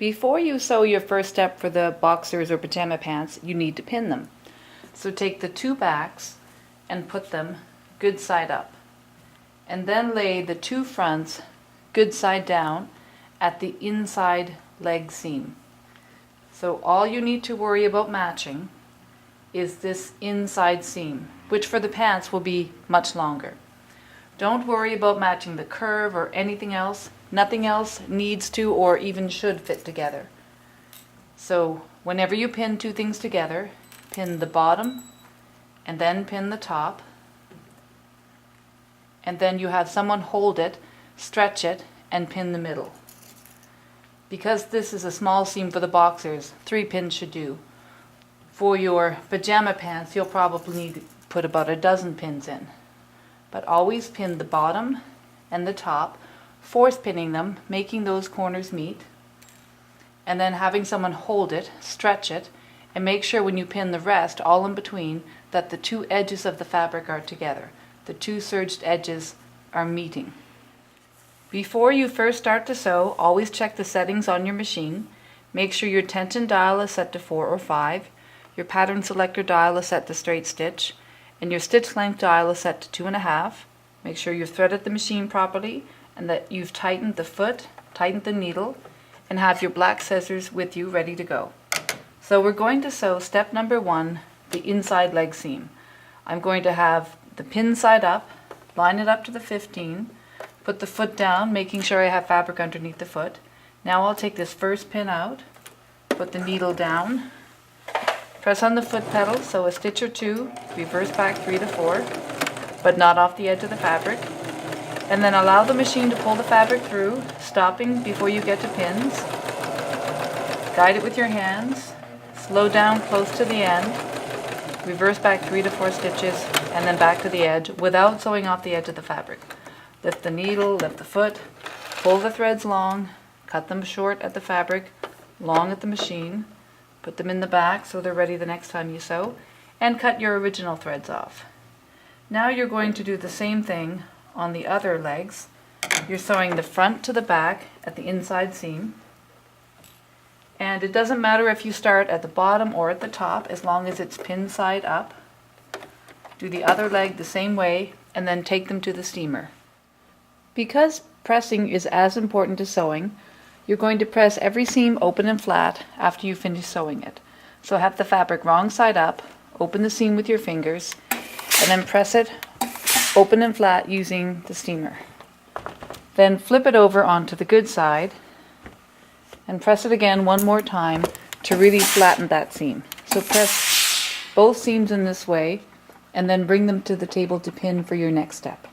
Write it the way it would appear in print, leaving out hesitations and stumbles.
Before you sew your first step for the boxers or pajama pants, you need to pin them. So take the two backs and put them good side up. And then lay the two fronts good side down at the inside leg seam. So all you need to worry about matching is this inside seam, which for the pants will be much longer. Don't worry about matching the curve or anything else. Nothing else needs to or even should fit together. So whenever you pin two things together, pin the bottom and then pin the top, and then you have someone hold it, stretch it, and pin the middle. Because this is a small seam for the boxers, 3 pins should do. For your pajama pants, you'll probably need to put about a dozen pins in. But always pin the bottom and the top, force pinning them, making those corners meet, and then having someone hold it, stretch it, and make sure when you pin the rest, all in between, that the two edges of the fabric are together. The two serged edges are meeting. Before you first start to sew, always check the settings on your machine. Make sure your tension dial is set to 4 or 5, your pattern selector dial is set to straight stitch, and your stitch length dial is set to 2.5. Make sure you've threaded the machine properly and that you've tightened the foot, tightened the needle, and have your black scissors with you ready to go. So we're going to sew step number 1, the inside leg seam. I'm going to have the pin side up, line it up to the 15, put the foot down, making sure I have fabric underneath the foot. Now I'll take this first pin out, put the needle down, press on the foot pedal, so a stitch or 2, reverse back 3 to 4, but not off the edge of the fabric. And then allow the machine to pull the fabric through, stopping before you get to pins. Guide it with your hands, slow down close to the end, reverse back 3 to 4 stitches, and then back to the edge without sewing off the edge of the fabric. Lift the needle, lift the foot, pull the threads long, cut them short at the fabric, long at the machine, put them in the back so they're ready the next time you sew, and cut your original threads off. Now you're going to do the same thing on the other legs. You're sewing the front to the back at the inside seam, and it doesn't matter if you start at the bottom or at the top as long as it's pin side up. Do the other leg the same way and then take them to the steamer. Because pressing is as important as sewing, you're going to press every seam open and flat after you finish sewing it. So have the fabric wrong side up, open the seam with your fingers, and then press it open and flat using the steamer. Then flip it over onto the good side and press it again one more time to really flatten that seam. So press both seams in this way and then bring them to the table to pin for your next step.